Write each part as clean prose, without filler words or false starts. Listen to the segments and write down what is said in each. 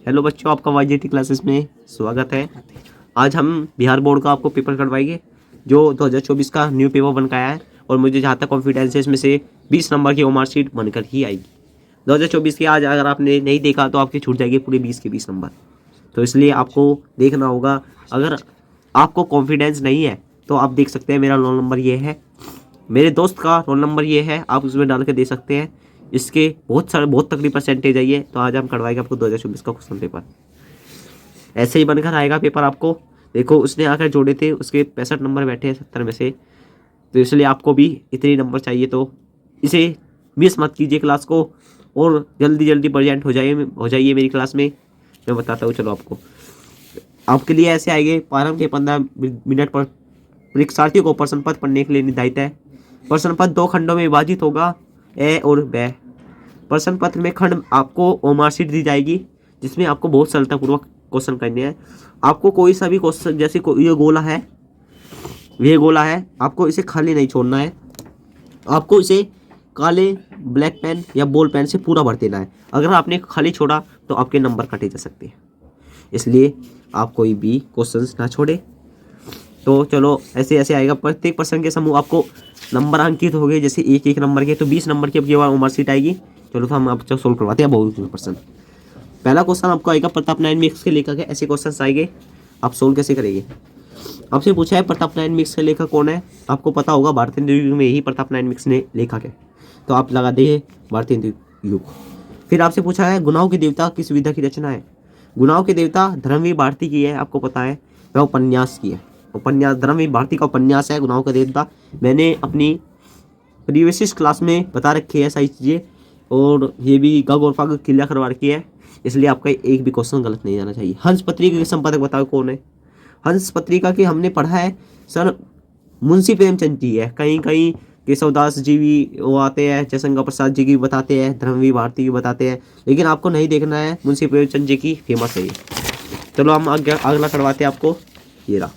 Hello बच्चों, आपका वाईजीटी classes में स्वागत है। आज हम बिहार बोर्ड का आपको पेपर करवाएंगे जो 2024 का न्यू पेपर बन के आया है और मुझे जहाँ तक कॉन्फिडेंस है इसमें से 20 नंबर की ओमार शीट बनकर ही आएगी 2024 की। आज अगर आपने नहीं देखा तो आपकी छूट जाएगी पूरे 20 के 20 नंबर। तो इसलिए आपको देखना होगा। अगर आपको कॉन्फिडेंस नहीं है तो आप देख सकते हैं मेरा रोल नंबर ये है, मेरे दोस्त का रोल नंबर ये है, आप उसमें डाल के दे सकते हैं। इसके बहुत तगड़ी परसेंटेज आई है। तो आज हम करवाएंगे आपको 2024 का क्वेश्चन पेपर। ऐसे ही बनकर आएगा पेपर आपको। देखो उसने आकर जोड़े थे, उसके 65 नंबर बैठे हैं 70 में से, तो इसलिए आपको भी इतने नंबर चाहिए। तो इसे मिस मत कीजिए क्लास को और जल्दी जल्दी प्रेजेंट हो जाइए मेरी क्लास में। मैं बताता हूँ चलो आपको। आपके लिए ऐसे आएंगे प्रारंभ के 15 मिनट पर परीक्षार्थियों को प्रश्न पत्र पढ़ने के लिए निर्धारित है। प्रश्न पत्र 2 खंडों में विभाजित होगा, ए और ब। प्रश्न पत्र में खंड आपको ओमार शीट दी जाएगी जिसमें आपको बहुत सरलतापूर्वक क्वेश्चन करने हैं। आपको कोई सा भी क्वेश्चन, जैसे ये गोला है, आपको इसे खाली नहीं छोड़ना है। आपको इसे काले ब्लैक पेन या बॉल पेन से पूरा भर देना है। अगर आपने खाली छोड़ा तो आपके नंबर काटे जा सकते हैं, इसलिए आप कोई भी क्वेश्चंस ना छोड़े। तो चलो ऐसे ऐसे आएगा। प्रत्येक प्रश्न के समूह आपको नंबर अंकित हो गए, जैसे एक एक नंबर के, तो 20 नंबर की अब ये ओमार शीट आएगी। चलो तो हम आपको सोल्व करवाते हैं बहुत प्रश्न। पहला क्वेश्चन आपको आएगा प्रताप नारायण मिश्र के लेखक है। ऐसे क्वेश्चन आएंगे, आप सोल्व कैसे करेंगे। आपसे पूछा है प्रताप नारायण मिश्र के लेखक कौन है। आपको पता होगा भारतीय युग में ही प्रताप नारायण मिश्र ने लेखक है, तो आप लगा दिए भारतीय युग। फिर आपसे पूछा है गुनाहों के देवता किस विधा की रचना है। गुनाहों के देवता धर्मवीर भारती की है, आपको पता है, वह उपन्यास की है। उपन्यास धर्मवीर भारती का उपन्यास है गुनाहों का देवता। मैंने अपनी प्रीवियस क्लास में बता रखी है सारी चीज़ें, और ये भी गग और पग क्लियर करवा रखी है, इसलिए आपका एक भी क्वेश्चन गलत नहीं जाना चाहिए। हंस पत्रिका के संपादक बताओ कौन है। हंस पत्रिका की हमने पढ़ा है सर, मुंशी प्रेमचंद जी है। कहीं कहीं केशवदास जी भी वो आते हैं, जयशंकर प्रसाद जी की बताते हैं, धर्मवीर भारती की बताते हैं, लेकिन आपको नहीं देखना है, मुंशी प्रेमचंद जी की फेमस है ये। चलो हम अगला करवाते हैं आपको। ये रहा,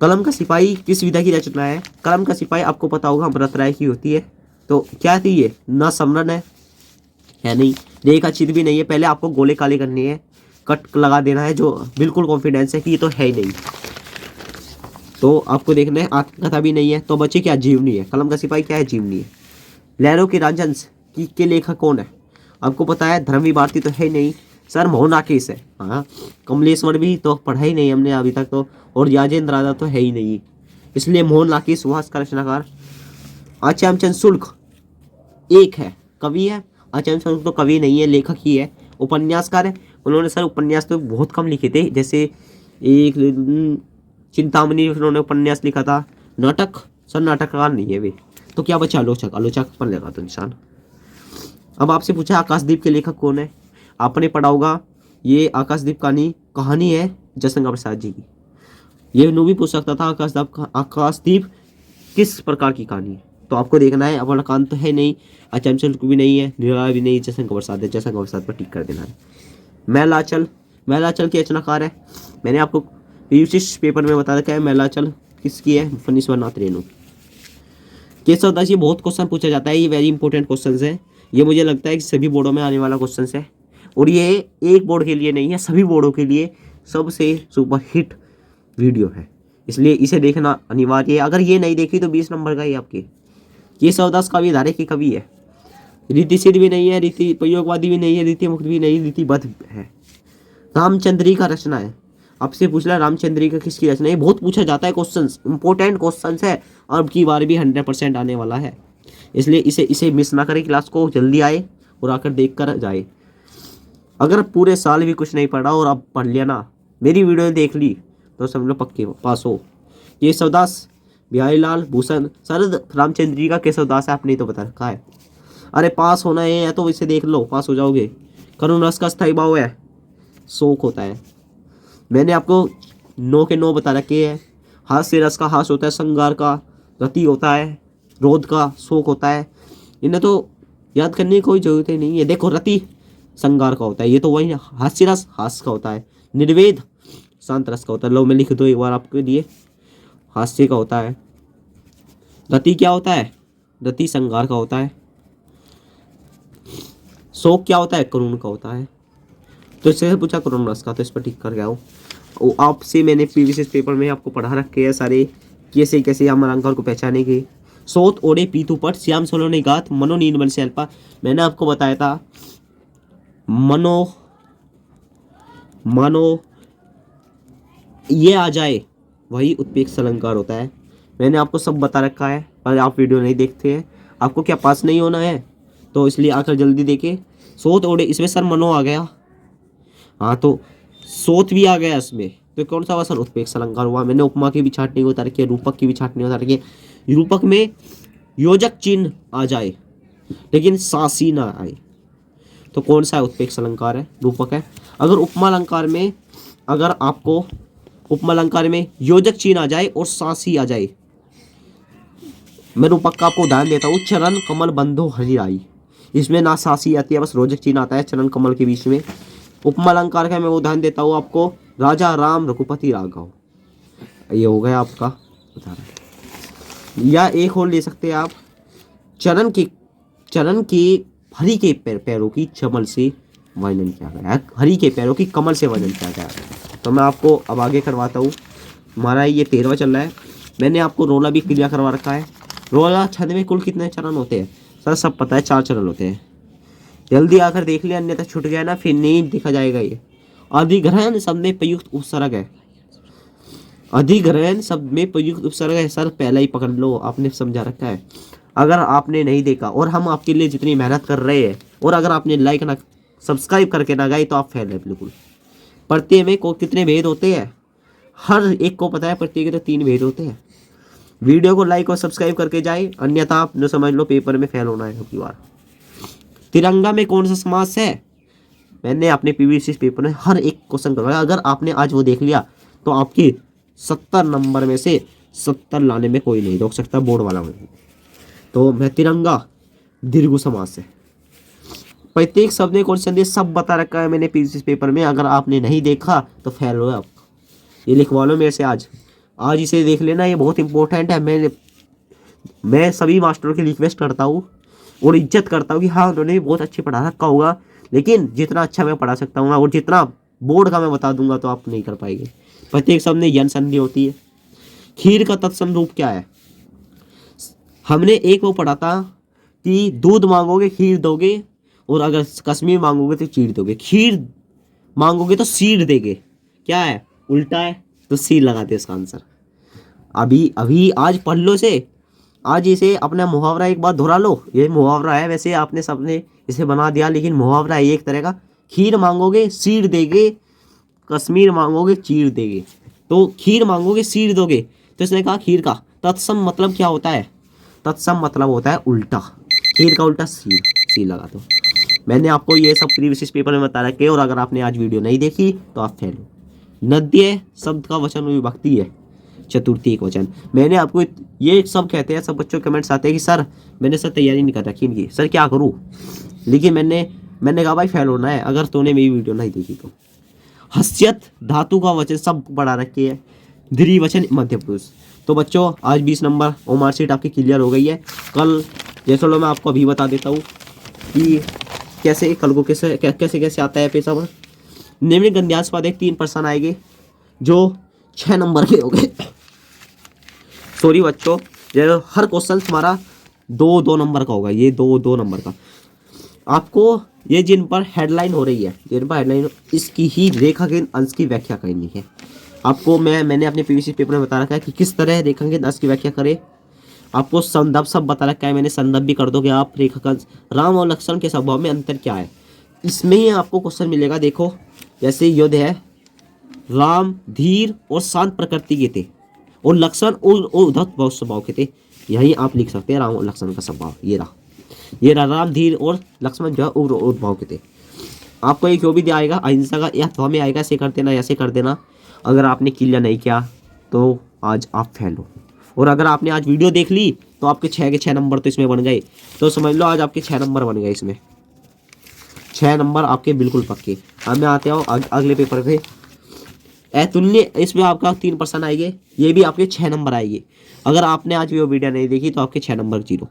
कलम का सिपाही किस विधा की रचना है। कलम का सिपाही आपको पता होगा अमृत राय की होती है। तो क्या थी ये, न समरण है नहीं, रेखा चित्र भी नहीं है। पहले आपको गोले काले करने हैं, कट लगा देना है, जो बिल्कुल कॉन्फिडेंस है कि ये तो है ही नहीं। तो आपको देखना है आत्मकथा भी नहीं है। तो बच्चे क्या, जीवनी है। कलम का सिपाही क्या है, जीवनी है। लहरों के राजहंस के लेखक कौन है। आपको पता है धर्मवीर भारती तो है ही नहीं सर, मोहन राकेश है। हाँ, कमलेश्वर भी तो पढ़ा ही नहीं हमने अभी तक तो, और राजेंद्र राजा तो है ही नहीं, इसलिए मोहन राकेश सुहास का रचनाकार। आचार्य शुल्क एक है, कवि है। आचार्य शुल्क तो कवि नहीं है, लेखक ही है, उपन्यासकार है। उन्होंने सर उपन्यास तो बहुत कम लिखे थे, जैसे एक चिंतामणि उन्होंने उपन्यास लिखा था। नाटक सर, नाटककार नहीं है वे। तो क्या बचा, आलोचक। आलोचक पर लगा दो निशान। अब आपसे पूछा आकाशदीप के लेखक कौन है। आपने पढ़ा होगा, ये आकाशदीप कहानी है जयशंकर प्रसाद जी की। ये नो भी पूछ सकता था आकाशदीप किस प्रकार की कहानी है। तो आपको देखना है, अमरकांत तो है नहीं, आचार्य शुल्क भी नहीं है, निराला भी नहीं, जयशंकर प्रसाद है। जयशंकर प्रसाद पर टिक कर देना है। मैलाचल की रचनाकार है। मैंने आपको पीयूष पेपर में बता रखा है मैलाचल किसकी है, फणीश्वरनाथ रेणु। केशवदास, ये बहुत क्वेश्चन पूछा जाता है, ये वेरी इंपॉर्टेंट क्वेश्चन है। ये मुझे लगता है कि सभी बोर्डों में आने वाला क्वेश्चन है, और ये एक बोर्ड के लिए नहीं है, सभी बोर्डों के लिए सबसे सुपर हिट वीडियो है, इसलिए इसे देखना अनिवार्य है। अगर ये नहीं देखी तो 20 नंबर का ही आपके। केशवदास कवि धारे की कवि है। रीतिशील भी नहीं है, रीति प्रयोगवादी भी नहीं है, रीति मुक्त भी नहीं, रीतिबद्ध है। रामचंद्री का रचना है। आपसे पूछ रहा रामचंद्री का किसकी रचना है, बहुत पूछा जाता है क्वेश्चंस, इंपॉर्टेंट क्वेश्चंस है, और अब की बार भी 100% आने वाला है, इसलिए इसे मिस ना करें। क्लास को जल्दी आए और आकर देख कर जाए। अगर पूरे साल भी कुछ नहीं पढ़ा और आप पढ़ लिया ना, मेरी वीडियो देख ली, तो समझ लो पक्के पास हो। केशवदास, बिहारीलाल भूषण, शरद रामचंद्र जी का केशवदास है, आपने तो बता रखा है। अरे पास होना है तो इसे देख लो, पास हो जाओगे। करुण रस का स्थायी भाव है, शोक होता है। मैंने आपको 9 के 9 बता रखे हैं। हास्य रस का हास होता है, श्रृंगार का रति होता है, क्रोध का शोक होता है। इन्हें तो याद करने की कोई जरूरत ही नहीं है। देखो, रति श्रृंगार का होता है, ये तो वही है। हास्य रस हास्य का होता है, निर्वेद शांत रस का होता है। लो मैं लिख दो एक बार आपके लिए, हास्य का होता है। रति क्या होता है, रति श्रृंगार का होता है। शोक क्या होता है, करुण का होता है। तो इससे पूछा कोरोनस का, तो इस पर टिक कर गया हूँ। आपसे मैंने प्रीवियस पेपर में आपको पढ़ा रखे हैं सारे कैसे कैसे हम अलंकार को पहचाने के। सोत ओडे पीतु पट श्याम सोलोनी गात मनो नीनबल से अल्पा। मैंने आपको बताया था मनो मानो ये आ जाए वही उत्प्रेक्षित अलंकार होता है। मैंने आपको सब बता रखा है, पर आप वीडियो नहीं देखते हैं। आपको क्या पास नहीं होना है, तो इसलिए आकर जल्दी देखे। सोत ओडे, इसमें सर मनो आ गया, हाँ तो सोत भी आ गया इसमें, तो कौन सा हुआ सर उत्प्रेक्षित अलंकार हुआ। मैंने उपमा की भी छाटनी उतार रखी है, रूपक की भी छाटनी उतार रखी है। रूपक में योजक चिन्ह आ जाए लेकिन सासी ना आए, तो कौन सा उत्प्रेक्षित अलंकार है, रूपक है। अगर उपमा अलंकार में, अगर आपको उपमा अलंकार में योजक चिन्ह आ जाए और सासी आ जाए, मैं रूपक का आपको उदाहरण देता हूँ। चरण कमल बंधो हरिराई, इसमें ना सासी आती है, बस रोजक चिन्ह आता है चरण कमल के बीच में। उपमा अलंकार का मैं उदाहरण देता हूँ आपको, राजा राम रघुपति राघव, ये हो गया आपका उदाहरण। या एक और ले सकते हैं आप, चरण की हरि के पैरों की चमल से वर्णन किया गया है, हरि के पैरों की कमल से वर्णन किया गया है। तो मैं आपको अब आगे करवाता हूँ। हमारा ये 13वां चल रहा है। मैंने आपको रोला भी क्लियर करवा रखा है। रोला छंद में कुल कितने चरण होते हैं सर, सब पता है, 4 चरण होते हैं। जल्दी आकर देख लिया, अन्यथा छूट गया ना, फिर नहीं देखा जाएगा। ये अधिग्रहण शब्द में प्रयुक्त उपसर्ग है, अधिग्रहण शब्द में प्रयुक्त उपसर्ग है सर, पहला ही पकड़ लो, आपने समझा रखा है। अगर आपने नहीं देखा और हम आपके लिए जितनी मेहनत कर रहे हैं, और अगर आपने लाइक ना सब्सक्राइब करके ना गए, तो आप फेल है बिल्कुल। प्रत्यय में को कितने भेद होते हैं, हर एक को पता है, प्रत्यय के तो 3 भेद होते हैं। वीडियो को लाइक और सब्सक्राइब करके जाए, अन्यथा आप जो समझ लो पेपर में फेल होना है अगली बार। तिरंगा में कौन सा समास है, मैंने अपने पीवीसी पेपर में हर एक क्वेश्चन करवाया। अगर आपने आज वो देख लिया तो आपकी 70 नंबर में से 70 लाने में कोई नहीं रोक सकता, बोर्ड वाला में। तो मैं तिरंगा दीर्घ समास है। प्रत्येक शब्द ने कौन संदेश सब बता रखा है मैंने पीवीसी पेपर में, अगर आपने नहीं देखा तो फेल हो आप। ये लिखवा लो मेरे से आज इसे देख लेना, ये बहुत इंपॉर्टेंट है। मैं सभी मास्टरों की रिक्वेस्ट करता हूँ और इज्जत करता हूँ कि हाँ उन्होंने भी बहुत अच्छे पढ़ा रखा होगा, लेकिन जितना अच्छा मैं पढ़ा सकता हूँ ना, और जितना बोर्ड का मैं बता दूंगा तो आप नहीं कर पाएंगे। प्रत्येक शब्द में यन संधि होती है। खीर का तत्सम रूप क्या है, हमने एक वो पढ़ा था कि दूध मांगोगे खीर दोगे, और अगर कश्मीर मांगोगे तो चीड़ दोगे। खीर मांगोगे तो सीड़ देगे, क्या है, उल्टा है, तो सी लगाते इसका आंसर। अभी आज पढ़ लो इसे, आज इसे अपना मुहावरा एक बार दोहरा लो। ये मुहावरा है, वैसे आपने सबने इसे बना दिया, लेकिन मुहावरा है एक तरह का। खीर मांगोगे सीड़ देगे, कश्मीर मांगोगे चीड़ देगे। तो खीर मांगोगे सीड़ दोगे, तो इसने कहा खीर का तत्सम मतलब क्या होता है, तत्सम मतलब होता है उल्टा। खीर का उल्टा सीड़, सी लगा दो। मैंने आपको ये सब प्रीवियस पेपर में बता रखे, और अगर आपने आज वीडियो नहीं देखी तो आप फेल हो। नद्य शब्द का वचन विभक्ति है, चतुर्थी एक वचन। मैंने आपको ये सब कहते हैं, सब बच्चों कमेंट्स आते हैं कि सर मैंने सर तैयारी नहीं कर रखी इनकी, सर क्या करूँ, लेकिन मैंने कहा भाई फेल होना है अगर तूने मेरी वीडियो नहीं देखी तो। हस्यत धातु का वचन सब पढ़ा रखे है, द्विवचन मध्य पुरुष। तो बच्चों आज 20 नंबर और मार्कशीट आपकी क्लियर हो गई है। कल जैसे लो मैं आपको अभी बता देता हूँ कि कैसे कल को कैसे आता है पेशा। निम्न गद्यांश एक 3% आएंगे जो 6 नंबर के हो गए। सॉरी बच्चों, ये हर क्वेश्चन तुम्हारा 2-2 नंबर का होगा, ये 2-2 नंबर का। आपको ये जिन पर हेडलाइन हो रही है, जिन पर हेडलाइन, इसकी ही रेखांकित अंश की व्याख्या करनी है आपको। मैंने अपने पीवीसी पेपर में बता रखा है कि किस तरह रेखांकित अंश की व्याख्या करें। आपको संदर्भ सब बता रखा है मैंने, संदर्भ भी कर दोगे आप। रेखांकन राम और लक्ष्मण के स्वभाव में अंतर क्या है, इसमें ही आपको क्वेश्चन मिलेगा। देखो जैसे युद्ध है, राम धीर और शांत प्रकृति के थे, और लक्ष्मण उद्धत बहुत स्वभाव के थे। यही आप लिख सकते हैं राम और लक्ष्मण का स्वभाव, ये रहा राम धीर और लक्ष्मण जो है उग्र भाव के थे। आपको एक जो भी दिया आएगा अहिंसा का या अथवा में आएगा, ऐसे कर देना ऐसे कर देना। अगर आपने क्लियर नहीं किया तो आज आप फेल हो, और अगर आपने आज वीडियो देख ली तो आपके 6 के 6 नंबर तो इसमें बन गए। तो समझ लो आज आपके 6 नंबर बन गए, इसमें 6 नंबर आपके बिल्कुल पक्के। अब मैं आते हूँ अगले पेपर पे। तुल्य, इसमें आपका 3% आएंगे, ये भी आपके 6 नंबर आएंगे। अगर आपने आज वो वीडियो नहीं देखी तो आपके 6 नंबर 0,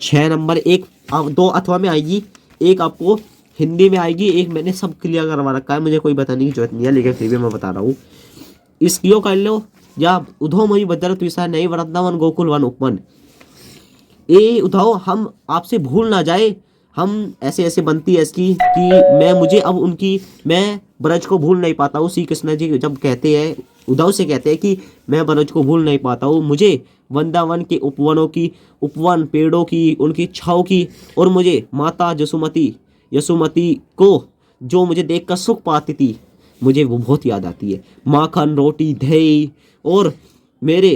6 नंबर एक 2 अथवा में आएगी, एक आपको हिंदी में आएगी, एक मैंने सब क्लियर करवा रखा है, मुझे कोई बताने की जरूरत नहीं है, लेकिन फिर भी मैं बता रहा हूँ। इसको कर लो, या उधो मई बदल तुषा नहीं वृंदावन गोकुल वन उपवन, ये उठाओ हम आपसे भूल ना जाए, हम ऐसे ऐसे बनती है इसकी कि मैं मुझे अब उनकी, मैं ब्रज को भूल नहीं पाता हूँ। श्री कृष्ण जी जब कहते हैं, उद्धव से कहते हैं कि मैं ब्रज को भूल नहीं पाता हूँ, मुझे वृंदावन के उपवनों की, उपवन पेड़ों की, उनकी छाव की, और मुझे माता यशोमती को जो मुझे देखकर सुख पाती थी, मुझे वो बहुत याद आती है। माखन रोटी दही, और मेरे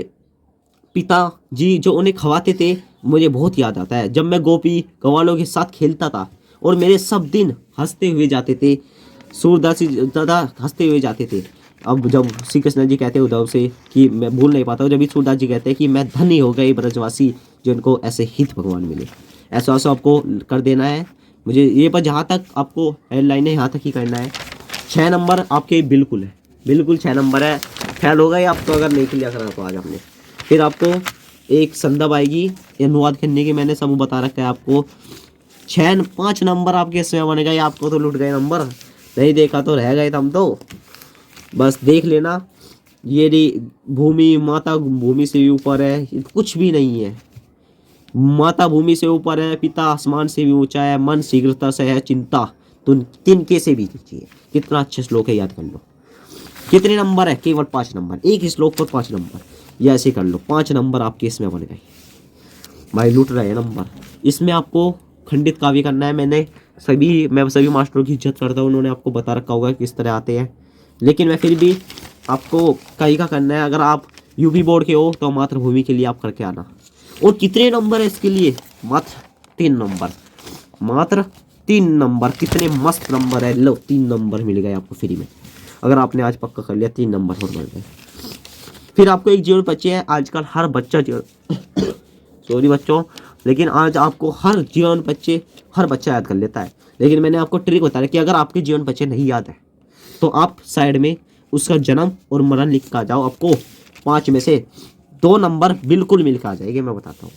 पिता जी जो उन्हें खवाते थे, मुझे बहुत याद आता है। जब मैं गोपी गवालों के साथ खेलता था और मेरे सब दिन हंसते हुए जाते थे, सूरदास जी दादा हंसते हुए जाते थे। अब जब श्री कृष्ण जी कहते हैं उद्धव से कि मैं भूल नहीं पाता हूँ, जब भी सूरदास जी कहते हैं कि मैं धन्य हो गए ब्रजवासी जिनको ऐसे हित भगवान मिले। ऐसा ऐसा आपको कर देना है मुझे ये, पर जहाँ तक आपको हेडलाइन है यहाँ तक ही करना है। 6 नंबर आपके बिल्कुल है, बिल्कुल 6 नंबर है। ख्याल होगा ये आपको, अगर नहीं क्लियर करा तो आज आपने। फिर आपको एक संदर्भ आएगी अनुवाद करने की, मैंने सब बता रखा है आपको। 5 नंबर आपके इसमें बन गए, आपको तो लुट गए नंबर, नहीं देखा तो रह गए हम तो, बस देख लेना। ये भूमि, माता भूमि से भी ऊपर है, कुछ भी नहीं है। माता भूमि से ऊपर है, पिता आसमान से भी ऊंचा है, मन शीघ्रता से है, चिंता तुम तिनके से भी नीचे। कितना अच्छा श्लोक है, याद कर लो। कितने नंबर है? केवल 5 नंबर, एक ही श्लोक पर 5 नंबर, या ऐसे कर लो। 5 नंबर आपके इसमें बन गए भाई, लूट रहे हैं नंबर। इसमें आपको खंडित काव्य करना है। मैं सभी मास्टरों की इज्जत करता हूँ, उन्होंने आपको बता रखा होगा किस तरह आते हैं, लेकिन मैं फिर भी आपको कहीं का करना है। अगर आप यूपी बोर्ड के हो तो मातृभूमि के लिए आप करके आना। और कितने नंबर है इसके लिए? मात्र 3 नंबर, मात्र 3 नंबर। कितने मस्त नंबर है, लो 3 नंबर मिल गए आपको फ्री में, अगर आपने आज पक्का कर लिया। 3 नंबर और मिल गए। फिर आपको एक जीवन बच्चे है, आजकल हर बच्चा सॉरी बच्चों, लेकिन आज आपको हर जीवन बच्चे, हर बच्चा याद कर लेता है, लेकिन मैंने आपको ट्रिक बताया कि अगर आपके जीवन बच्चे नहीं याद है तो आप साइड में उसका जन्म और मरण लिख कर आ जाओ, आपको 5 में से 2 नंबर बिल्कुल मिल कर आ जाएंगे। मैं बताता हूँ,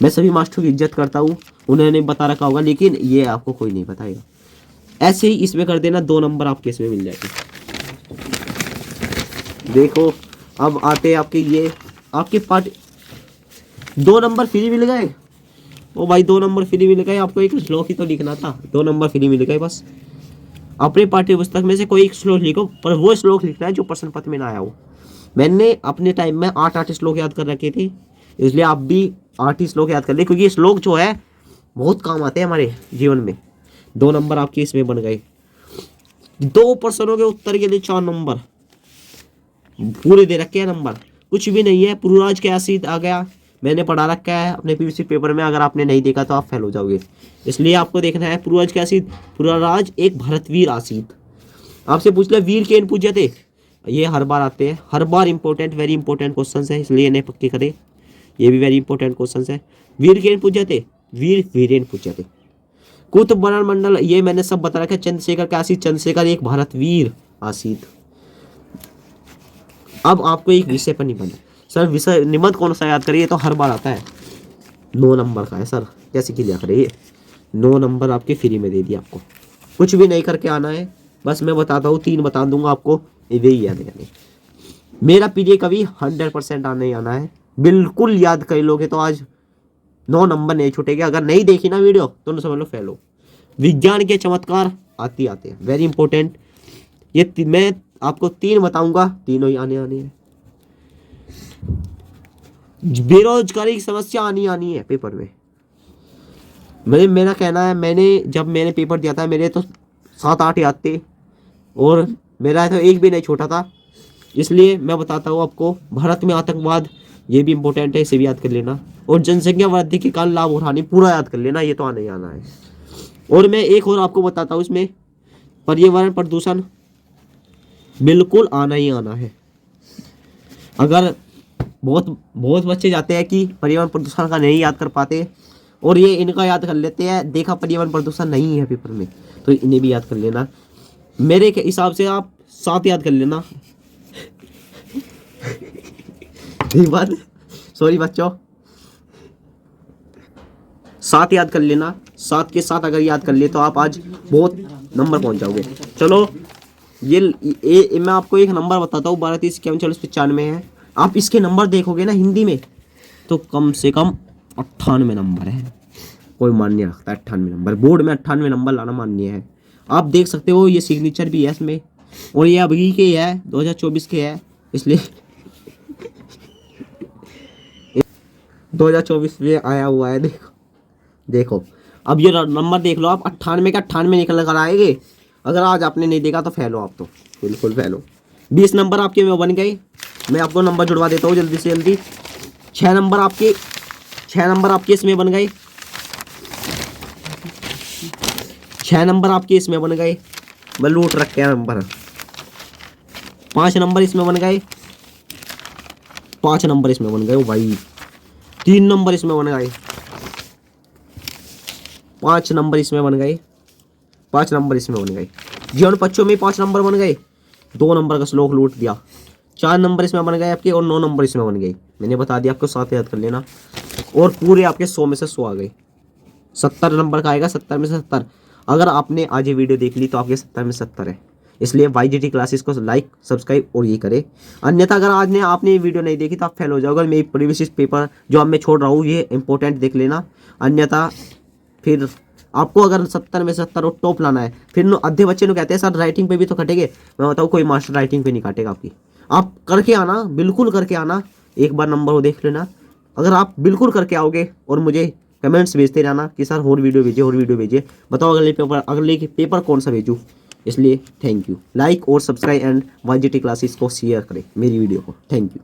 मैं सभी मास्टरों की इज्जत करता हूँ, उन्होंने बता रखा होगा, लेकिन ये आपको कोई नहीं बताएगा। ऐसे ही इसमें कर देना, 2 नंबर आपके इसमें मिल जाएंगे। देखो अब आते आपके ये आपके पार्ट 2 नंबर फ्री मिल गए। ओ भाई 2 नंबर फ्री मिल गए, आपको एक श्लोक ही तो लिखना था, 2 नंबर फ्री मिल गए। बस अपने पाठ्य पुस्तक में से कोई एक श्लोक लिखो, पर वो श्लोक लिखना है जो प्रश्न पत्र में ना आया हो। मैंने अपने टाइम में 8 श्लोक याद कर रखे थे, इसलिए आप भी 8 ही श्लोक याद कर ले, क्योंकि ये श्लोक जो है बहुत काम आते हैं हमारे जीवन में। 2 नंबर आपके इसमें बन गए। 2 प्रश्नों के उत्तर के लिए 4 नंबर पूरे दे रखे हैं नंबर, कुछ भी नहीं है। पुरुराज के आसित आ गया, मैंने पढ़ा रखा है अपने पीयूसी पेपर में, अगर आपने नहीं देखा तो आप फेल हो जाओगे, इसलिए आपको देखना है। पुरुराज के आसित, पुरुराज एक भरतवीर आसित। आपसे पूछ ले वीर केन पूज्य थे, ये हर बार आते हैं, हर बार इंपॉर्टेंट, वेरी इंपॉर्टेंट क्वेश्चन है, इसलिए इन्हें पक्के करें, ये भी वेरी इंपॉर्टेंट क्वेश्चन है। वीर केन पूज्य थे, वीर वीरेन पूज्य थे। कुतुब बनन मंडल, ये मैंने सब बता रखा है। चंद्रशेखर के आसित, चंद्रशेखर एक भारतवीर आसित। अब आपको एक विषय पर निबंध, सर विषय निबंध कौन सा याद करिए, तो हर बार आता है 9 नंबर का है सर, कैसे क्लियर करिए। 9 नंबर आपके फ्री में दे दिया, आपको कुछ भी नहीं करके आना है, बस मैं बताता हूँ, 3 बता दूंगा आपको, वे ही याद करने। मेरा प्रिय कवि 100% आने ही आना है, बिल्कुल याद कर लोगे तो आज 9 नंबर नहीं छूटेगा। अगर नहीं देखी ना वीडियो तो समझ लो फेल हो। विज्ञान के चमत्कार आते आते हैं, वेरी इंपॉर्टेंट। ये मैं आपको 3 बताऊंगा, तीनों ही आने हैं। बेरोजगारी की समस्या आनी है पेपर में। मेरा कहना है, जब मैंने पेपर दिया था, मेरे तो 7-8 याद थे, और मेरा तो एक भी नहीं छोटा था, इसलिए मैं बताता हूँ आपको। भारत में आतंकवाद, ये भी इंपॉर्टेंट है, इसे भी याद कर लेना। और जनसंख्या वृद्धि के कारण लाभ उठाने, पूरा याद कर लेना, ये तो आना ही आना है। और मैं एक और आपको बताता हूँ, इसमें पर्यावरण प्रदूषण बिल्कुल आना ही आना है। अगर बहुत बच्चे जाते हैं कि पर्यावरण प्रदूषण का नहीं याद कर पाते, और ये इनका याद कर लेते हैं, देखा पर्यावरण प्रदूषण नहीं है पेपर में, तो इन्हें भी याद कर लेना। मेरे के हिसाब से आप 7 याद कर लेना। सॉरी बच्चों, 7 याद कर लेना, 7 के 7 अगर याद कर लिए तो आप आज बहुत नंबर पहुंच जाओगे। चलो ये मैं आपको एक नंबर बताता हूँ, 12 30 51 40 95 है। आप इसके नंबर देखोगे ना हिंदी में तो कम से कम 98 नंबर है। कोई मान्य रखता है 98 नंबर, बोर्ड में 98 नंबर लाना मान्य है। आप देख सकते हो ये सिग्नेचर भी है इसमें, और ये अभी के है 2024 के है, इसलिए 2024 में आया हुआ है। देखो देखो अब ये नंबर देख लो आप, 98 का 98 निकल कर आएंगे। अगर आज आपने नहीं देखा तो फैलो, आप तो बिल्कुल फैलो। 20 नंबर आपके में बन गए। मैं आपको नंबर जुड़वा देता हूँ जल्दी से जल्दी। 6 नंबर आपके इसमें बन गए। 6 नंबर आपके इसमें बन गए, मैं लूट रखे हैं नंबर। 5 नंबर इसमें बन गए, 5 नंबर इसमें बन गए ओ भाई। 3 नंबर इसमें बन गए, 5 नंबर इसमें बन गए, 5 नंबर इसमें बन गए। जीवन पच्चों में 5 नंबर बन गए, 2 नंबर का श्लोक लूट दिया। 4 नंबर इसमें बन गए आपके, और 9 नंबर इसमें बन गए। मैंने बता दिया आपको, 7 याद कर लेना। और पूरे आपके 100 में से 100 आ गए। 70 नंबर का आएगा, 70 में से 70। अगर आपने आज ये वीडियो देख ली तो आपके 70 में 70 है। इसलिए YGT क्लासेस को लाइक सब्सक्राइब और ये करें। अन्यथा अगर आज ने आपने ये वीडियो नहीं देखी तो आप फेल हो जाओगे। मेरी प्रीवियस पेपर जो अब मैं छोड़ रहा हूँ ये इंपॉर्टेंट देख लेना, अन्यथा फिर आपको अगर 70 में 70 और टॉप लाना है। फिर आधे बच्चे कहते हैं सर राइटिंग पे भी तो कटेंगे। मैं बताऊँ कोई मास्टर राइटिंग पे नहीं काटेगा आपकी। आप करके आना, बिल्कुल करके आना। एक बार नंबर वो देख लेना। अगर आप बिल्कुल करके आओगे और मुझे कमेंट्स भेजते रहना कि सर और वीडियो भेजिए, बताओ अगले पेपर कौन सा भेजूँ। इसलिए थैंक यू। लाइक और सब्सक्राइब एंड YGT क्लासेस को शेयर करें मेरी वीडियो को। Thank you.